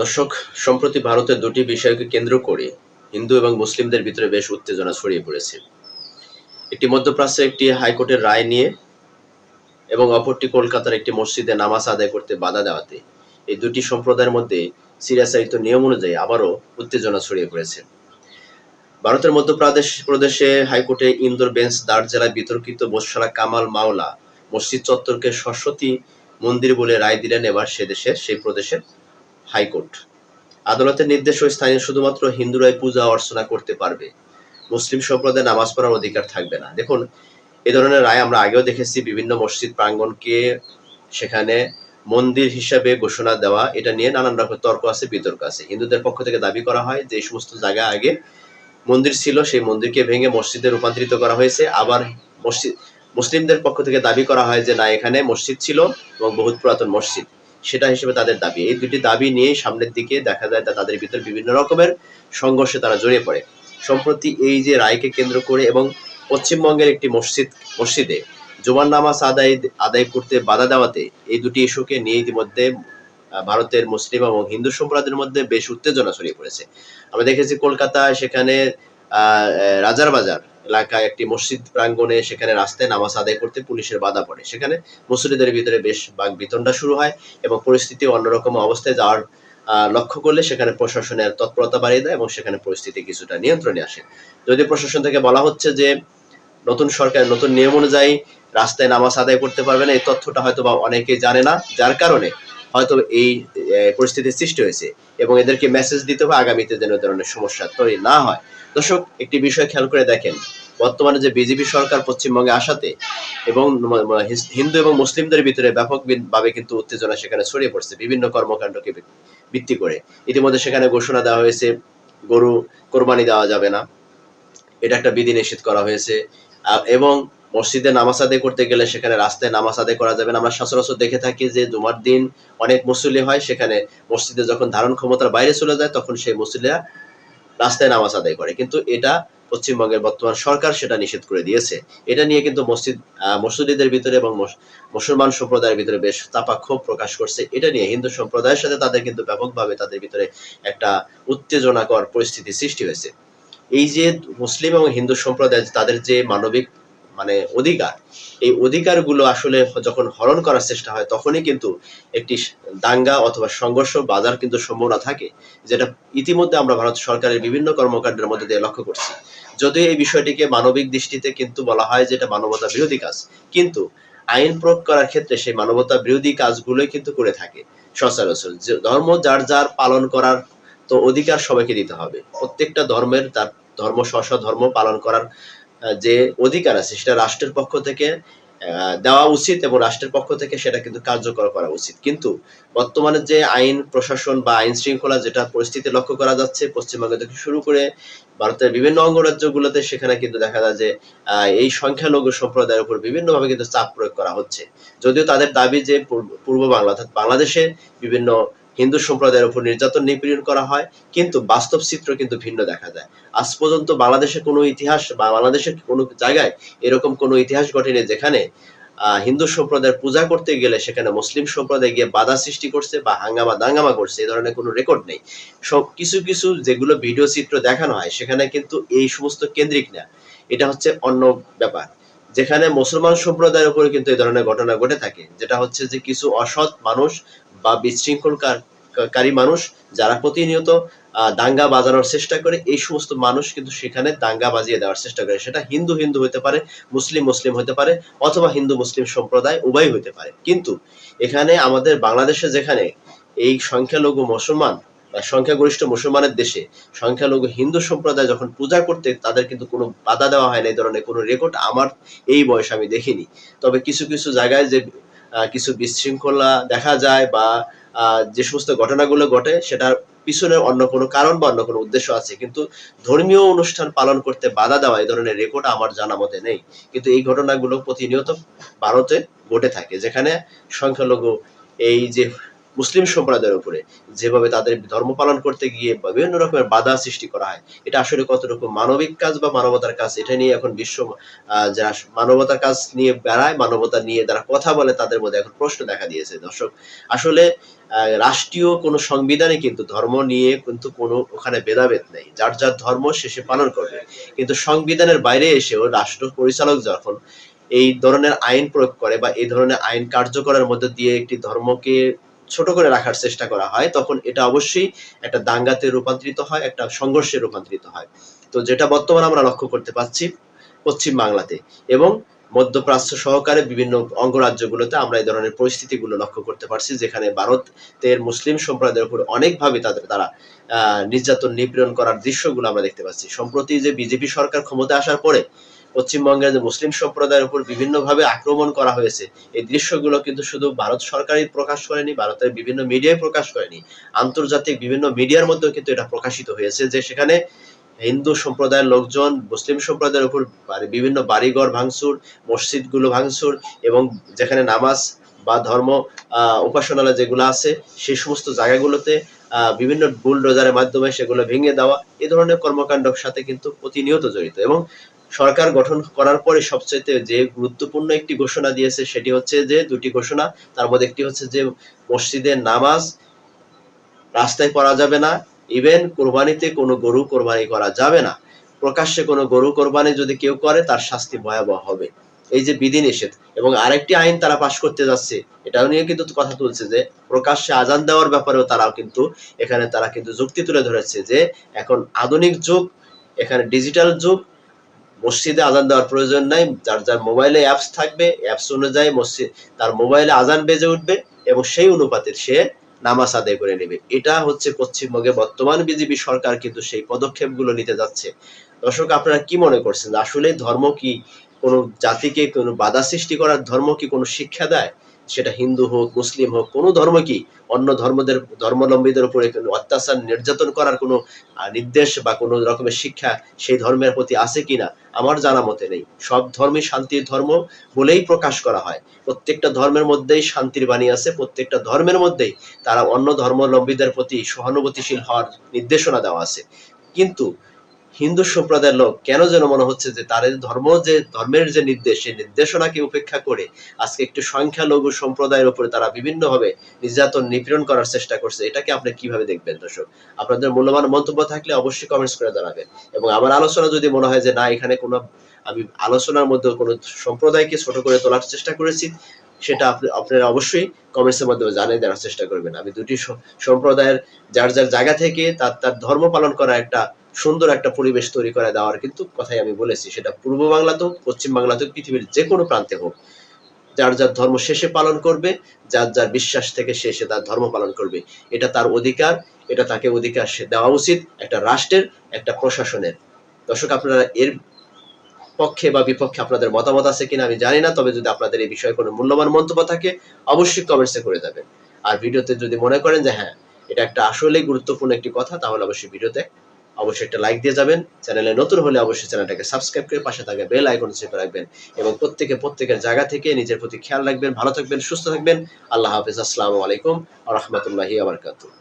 দর্শক, সম্প্রতি ভারতের দুটি বিষয়কে কেন্দ্র করে হিন্দু এবং মুসলিমদের ভিতরে বেশ উত্তেজনা ছড়িয়ে পড়েছে। একটি মধ্যপ্রাচ্যের একটি হাইকোর্টের রায় নিয়ে এবং অপরটি কলকাতার একটি মসজিদে নামাজ আদায় করতে বাধা দেওয়াতে এই দুটি সম্প্রদায়ের মধ্যে চিরাচরিত নিয়ম অনুযায়ী আবারও উত্তেজনা ছড়িয়ে পড়েছে। ভারতের মধ্যপ্রদেশে হাইকোর্টে ইন্দোর বেঞ্চ দার্জিলিং বিতর্কিত মোশাররা কামাল মাওলা মসজিদ চত্বরকে সরস্বতী মন্দির বলে রায় দিলেন। এবার সেই প্রদেশের হাইকোর্ট আদালতের নির্দেশ স্থানীয় শুধুমাত্র হিন্দুরাই পূজা অর্চনা করতে পারবে, মুসলিম সম্প্রদায় নামাজ পড়ার অধিকার থাকবে না। দেখুন, এ ধরনের রায় আমরা আগেও দেখেছি। বিভিন্ন মসজিদ প্রাঙ্গণকে সেখানে মন্দির হিসাবে ঘোষণা দেওয়া, এটা নিয়ে নানান রকম তর্ক আছে, বিতর্ক আছে। হিন্দুদের পক্ষ থেকে দাবি করা হয় যে এই সমস্ত জায়গা আগে মন্দির ছিল, সেই মন্দিরকে ভেঙে মসজিদে রূপান্তরিত করা হয়েছে। আবার মুসলিমদের পক্ষ থেকে দাবি করা হয় যে না, এখানে মসজিদ ছিল এবং বহুত পুরাতন মসজিদ, সেটা হিসেবে তাদের দাবি। এই দুটি দাবি নিয়ে সামনের দিকে দেখা যায় তাদের ভিতর বিভিন্ন রকমের সংঘর্ষে তারা জড়িয়ে পড়ে। সম্প্রতি এই যে রায়কে কেন্দ্র করে এবং পশ্চিমবঙ্গের একটি মসজিদে জুমার নামাজ আদায় করতে বাধা দেওয়াতে এই দুটি ইস্যুকে নিয়ে ইতিমধ্যে ভারতের মুসলিম এবং হিন্দু সম্প্রদায়ের মধ্যে বেশ উত্তেজনা ছড়িয়ে পড়েছে। আমরা দেখেছি কলকাতায় সেখানে রাজার বাজার এলাকায় একটি মসজিদ প্রাঙ্গণে সেখানে রাস্তায় নামাজ আদায় করতে পুলিশের বাধা পড়ে। সেখানে মুসল্লিদের ভিতরে বেশ বাকবিতণ্ডা শুরু হয় এবং পরিস্থিতি অন্যরকম অবস্থায় যাওয়ার লক্ষ্য করলে সেখানে প্রশাসনের তৎপরতা বাড়িয়ে দেয় এবং সেখানে পরিস্থিতি কিছুটা নিয়ন্ত্রণে আসে। যদি প্রশাসন থেকে বলা হচ্ছে যে নতুন সরকার নতুন নিয়ম অনুযায়ী রাস্তায় নামাজ আদায় করতে পারবে না, এই তথ্যটা হয়তো বা অনেকেই জানে না, যার কারণে হয়তো এই পরিস্থিতির সৃষ্টি হয়েছে এবং এদেরকে মেসেজ দিতে হবে আগামীতে যেন ধরনের সমস্যা তৈরি না হয়। দর্শক, একটি বিষয় খেয়াল করে দেখেন, বর্তমানে যে বিজেপি সরকার পশ্চিমবঙ্গে আসাতে এবং হিন্দু এবং মুসলিমদের ভিতরে ব্যাপকভাবে কিন্তু উত্তেজনা সেখানে ছড়িয়ে পড়ছে বিভিন্ন কর্মকাণ্ডকে ভিত্তি করে। ইতিমধ্যে সেখানে ঘোষণা দেওয়া হয়েছে গরু কোরবানি দেওয়া যাবে না, এটা একটা বিধি নিষেধ করা হয়েছে। এবং মসজিদে নামাজ আদায় করতে গেলে সেখানে রাস্তায় নামাজ আদায় করা যাবে না। আমরা সচরাচর দেখে থাকি যে জুমার দিন অনেক মুসল্লি হয়, সেখানে মসজিদে যখন ধারণ ক্ষমতার বাইরে চলে যায় তখন সেই মুসল্লিরা রাস্তায় নামাজ আদায় করে, কিন্তু এটা পশ্চিমবঙ্গের বর্তমান সরকার সেটা নিষেধ করে দিয়েছে। এটা নিয়ে কিন্তু মসজিদের ভিতরে এবং মুসলমান সম্প্রদায়ের ভিতরে বেশ চাপা ক্ষোভ প্রকাশ করছে। এটা নিয়ে হিন্দু সম্প্রদায়ের সাথে তাদের কিন্তু ব্যাপকভাবে তাদের ভিতরে একটা উত্তেজনাকর পরিস্থিতি সৃষ্টি হয়েছে। এই যে মুসলিম এবং হিন্দু সম্প্রদায় তাদের যে মানবিক অধিকার, এই অধিকারগুলো আসলে যখন হরণ করার চেষ্টা হয় তখনই কিন্তু একটি দাঙ্গা অথবা সংঘর্ষ বাজার কিন্তু সম্ভাবনা থাকে, যেটা ইতিমধ্যে আমরা ভারত সরকারের বিভিন্ন কর্মকাণ্ডের মধ্যে দিয়ে লক্ষ্য করছি। যদিও এই বিষয়টিকে মানবিক দৃষ্টিতে কিন্তু বলা হয় যে এটা মানবতা বিরোধী কাজ, কিন্তু আইন প্রয়োগ করার ক্ষেত্রে সেই মানবতা বিরোধী কাজগুলোই কিন্তু করে থাকে সচরাচর। ধর্ম যার যার পালন করার তো অধিকার সবাইকে দিতে হবে। প্রত্যেকটা ধর্মের তার ধর্ম পালন করার যে অধিকার আছে সেটা রাষ্ট্রের পক্ষ থেকে দেওয়া উচিত এবং রাষ্ট্রের পক্ষ থেকে সেটা কিন্তু কার্যকর করা উচিত। কিন্তু বর্তমানে যে আইন প্রশাসন বা আইন শৃঙ্খলা যেটা পরিস্থিতি লক্ষ্য করা যাচ্ছে পশ্চিমবঙ্গ থেকে শুরু করে ভারতের বিভিন্ন অঙ্গরাজ্যগুলোতে, সেখানে কিন্তু দেখা যায় যে এই সংখ্যালঘু সম্প্রদায়ের উপর বিভিন্নভাবে কিন্তু চাপ প্রয়োগ করা হচ্ছে। যদিও তাদের দাবি যে পূর্ব বাংলা অর্থাৎ বাংলাদেশে বিভিন্ন হিন্দু সম্প্রদায়ের উপর নির্যাতন নিপীড়ন করা হয়, কিন্তু বাস্তব চিত্র কিন্তু ভিন্ন দেখা যায়। আজ পর্যন্ত বাংলাদেশের কোনো ইতিহাস বা বাংলাদেশের কোনো জায়গায় এরকম কোনো ইতিহাস ঘটেনি যেখানে হিন্দু সম্প্রদায়ের পূজা করতে গেলে সেখানে মুসলিম সম্প্রদায় গিয়ে বাধা সৃষ্টি করছে বা দাঙ্গামা করছে, এই ধরনের কোনো রেকর্ড নেই। সব কিছু যেগুলো ভিডিও চিত্র দেখানো হয় সেখানে কিন্তু এই সমস্ত কেন্দ্রিক না, এটা হচ্ছে অন্য ব্যাপার, যেখানে মুসলমান সম্প্রদায়ের উপরে কিন্তু এই ধরনের ঘটনা ঘটে থাকে। যেটা হচ্ছে যে কিছু অসৎ মানুষ বা বিশৃঙ্খলকারী মানুষ যারা প্রতিনিয়ত দাঙ্গা বাজানোর চেষ্টা করে, এই সমস্ত মানুষ কিন্তু সেখানে দাঙ্গা বাজিয়ে দেওয়ার চেষ্টা করে। সেটা হিন্দু হতে পারে, মুসলিম হতে পারে, অথবা হিন্দু মুসলিম সম্প্রদায় উভয় হতে পারে। কিন্তু এখানে আমাদের বাংলাদেশে যেখানে এই সংখ্যালঘু মুসলমান বা সংখ্যাগরিষ্ঠ মুসলমানের দেশে সংখ্যালঘু হিন্দু সম্প্রদায় যখন পূজা করতে তাদের কিন্তু কোনো বাধা দেওয়া হয় না, এই ধরনের কোনো রেকর্ড আমার এই বয়সে আমি দেখিনি। তবে কিছু জায়গায় যে কিছু বিশৃঙ্খলা দেখা যায় বা যে সমস্ত ঘটনাগুলো ঘটে সেটার পিছনে অন্য কোনো কারণ বা অন্য কোনো উদ্দেশ্য আছে, কিন্তু ধর্মীয় অনুষ্ঠান পালন করতে বাধা দেওয়া এই ধরনের রেকর্ড আমার জানা মতে নেই। কিন্তু এই ঘটনাগুলো প্রতিনিয়ত ভারতে ঘটে থাকে, যেখানে সংখ্যালঘু এই যে মুসলিম সম্প্রদায়ের উপরে যেভাবে তাদের ধর্ম পালন করতে গিয়ে বিভিন্ন রকমের বাধা সৃষ্টি করা হয়, এটা আসলে কতটুকু মানবিক কাজ বা মানবতার কাজ, এটা নিয়ে এখন বিশ্ব যারা মানবতার কাজ নিয়ে বেড়ায়, মানবতা নিয়ে যারা কথা বলে, তাদের মধ্যে এখন প্রশ্ন দেখা দিয়েছে। দর্শক, আসলে রাষ্ট্রীয় কোনো সংবিধানে কিন্তু ধর্ম নিয়ে কিন্তু কোনো ওখানে ভেদাভেদ নেই, যার যার ধর্ম শেষে পালন করবে। কিন্তু সংবিধানের বাইরে এসেও রাষ্ট্র পরিচালক যখন এই ধরনের আইন প্রয়োগ করে বা এই ধরনের আইন কার্যকরের মধ্যে দিয়ে একটি ধর্মকে ছোট করে রাখার চেষ্টা করা হয়, তখন এটা অবশ্যই একটা দাঙ্গাতে রূপান্তরিত হয়, একটা সংঘর্ষে রূপান্তরিত হয়। তো যেটা বর্তমানে আমরা লক্ষ্য করতে পাচ্ছি পশ্চিম বাংলাতে এবং মধ্যপ্রাচ্য সহকারে বিভিন্ন অঙ্গরাজ্যগুলোতে আমরা এই ধরনের পরিস্থিতিগুলো লক্ষ্য করতে পারছি, যেখানে ভারতের মুসলিম সম্প্রদায়ের উপর অনেকভাবে তারা নির্যাতন নিপীড়ন করার দৃশ্যগুলো আমরা দেখতে পাচ্ছি। সম্প্রতি যে বিজেপি সরকার ক্ষমতা আসার পরে পশ্চিমবঙ্গের যে মুসলিম সম্প্রদায়ের উপর বিভিন্নভাবে আক্রমণ করা হয়েছে, এই দৃশ্যগুলো কিন্তু শুধু ভারত সরকারই প্রকাশ করেনি, ভারতের বিভিন্ন মিডিয়ায় প্রকাশ করেনি, আন্তর্জাতিক বিভিন্ন মিডিয়ার মধ্যেও কিন্তু এটা প্রকাশিত হয়েছে, যে সেখানে হিন্দু সম্প্রদায়ের লোকজন মুসলিম সম্প্রদায়ের উপর বিভিন্ন বাড়িঘর ভাঙচুর, মসজিদগুলো ভাঙচুর এবং যেখানে নামাজ বা ধর্ম উপাসনালয় যেগুলো আছে সেই সমস্ত জায়গাগুলোতে বিভিন্ন বুলডোজারের মাধ্যমে সেগুলো ভেঙে দেওয়া, এই ধরনের কর্মকাণ্ডের সাথে কিন্তু প্রতিনিয়ত জড়িত। এবং সরকার গঠন করার পরে সবচেয়ে যে গুরুত্বপূর্ণ একটি ঘোষণা দিয়েছে, সেটি হচ্ছে যে দুটি ঘোষণা, তার মধ্যে একটি হচ্ছে যে মসজিদের নামাজ রাস্তায় পড়া যাবে না, ইভেন কোরবানিতে কোনো গরু কোরবানি করা যাবে না, প্রকাশ্যে কোনো গরু কোরবানি যদি কেউ করে তার শাস্তি ভয়াবহ হবে, এই যে বিধিনিষেধ। এবং আরেকটি আইন তারা পাশ করতে যাচ্ছে, এটাও নিয়ে কিন্তু কথা তুলছে যে প্রকাশ্যে আজান দেওয়ার ব্যাপারেও তারাও কিন্তু এখানে তারা কিন্তু যুক্তি তুলে ধরেছে যে এখন আধুনিক যুগ, এখানে ডিজিটাল যুগ, মসজিদে আজান দেওয়ার প্রয়োজন নাই, যার যার মোবাইলে অ্যাপস থাকবে, অ্যাপস অনুযায়ী মসজিদ তার মোবাইলে আজান বেজে উঠবে এবং সেই অনুপাতে সে নামাজ আদায় করে নেবে। এটা হচ্ছে পশ্চিমবঙ্গে বর্তমান বিজেপি সরকার কিন্তু সেই পদক্ষেপগুলো নিতে যাচ্ছে। দর্শক, আপনারা কি মনে করছেন, আসলে ধর্ম কি কোনো জাতিকে কোনো বাধা সৃষ্টি করার, ধর্ম কি কোনো শিক্ষা দেয়? সেটা হিন্দু হোক, মুসলিম হোক, কোনো ধর্ম কি অন্য ধর্মাবলম্বীদের উপরে অত্যাচার নির্যাতন করার কোনো নির্দেশ বা কোনো রকমের শিক্ষা সেই ধর্মের প্রতি আছে কিনা? আমার জানা মতে নেই। সব ধর্মই শান্তির ধর্ম বলেই প্রকাশ করা হয়। প্রত্যেকটা ধর্মের মধ্যেই শান্তির বাণী আছে, প্রত্যেকটা ধর্মের মধ্যেই তারা অন্য ধর্মাবলম্বীদের প্রতি সহানুভূতিশীল হওয়ার নির্দেশনা দেওয়া আছে। কিন্তু হিন্দু সম্প্রদায়ের লোক কেন যেন মনে হচ্ছে যে তাদের ধর্মের যে নির্দেশ, সেই নির্দেশনাকে উপেক্ষা করে আজকে একটু সংখ্যালঘু সম্প্রদায়ের উপরে তারা বিভিন্নভাবে নির্যাতন নিপীড়ন করার চেষ্টা করছে। এটাকে আপনি কিভাবে দেখবেন দর্শক? আপনাদের মূল্যবান মন্তব্য থাকলে অবশ্যই কমেন্টস করে জানাবেন। এবং আমার আলোচনা যদি মনে হয় যে না, এখানে কোনো আমি আলোচনার মধ্যে কোনো সম্প্রদায়কে ছোট করে তোলার চেষ্টা করেছি, সেটা আপনারা অবশ্যই কমেন্টসের মাধ্যমে জানিয়ে দেওয়ার চেষ্টা করবেন। আমি দুটি সম্প্রদায়ের যার যার জায়গা থেকে তার ধর্ম পালন করা একটা সুন্দর একটা পরিবেশ তৈরি করে দেওয়ার কিন্তু কথাই আমি বলেছি, সেটা পূর্ব বাংলাতেও, পশ্চিম বাংলাতেও, পৃথিবীর যে কোনো প্রান্তে হোক, যার যার ধর্ম শেষে পালন করবে, যার যার বিশ্বাস থেকে সে তার ধর্ম পালন করবে, এটা তার অধিকার, এটা তাকে অধিকার দেওয়া উচিত একটা রাষ্ট্রের, একটা প্রশাসনের। দর্শক, আপনারা এর পক্ষে বা বিপক্ষে আপনাদের মতামত আছে কিনা আমি জানি না, তবে যদি আপনাদের এই বিষয়ে কোনো মূল্যবান মন্তব্য থাকে অবশ্যই কমেন্টসে করে যাবেন। আর ভিডিওতে যদি মনে করেন যে হ্যাঁ, এটা একটা আসলেই গুরুত্বপূর্ণ একটি কথা, তাহলে অবশ্যই ভিডিওতে অবশ্যই একটা লাইক দিয়ে যাবেন। চ্যানেলে নতুন হলে অবশ্যই চ্যানেলটাকে সাবস্ক্রাইব করে পাশে থাকা বেল আইকন চেপে রাখবেন এবং প্রত্যেকের জায়গা থেকে নিজের প্রতি খেয়াল রাখবেন। ভালো থাকবেন, সুস্থ থাকবেন। আল্লাহ হাফেজ। আসসালামু আলাইকুম ওয়া রাহমাতুল্লাহি ওয়া বারাকাতুহু।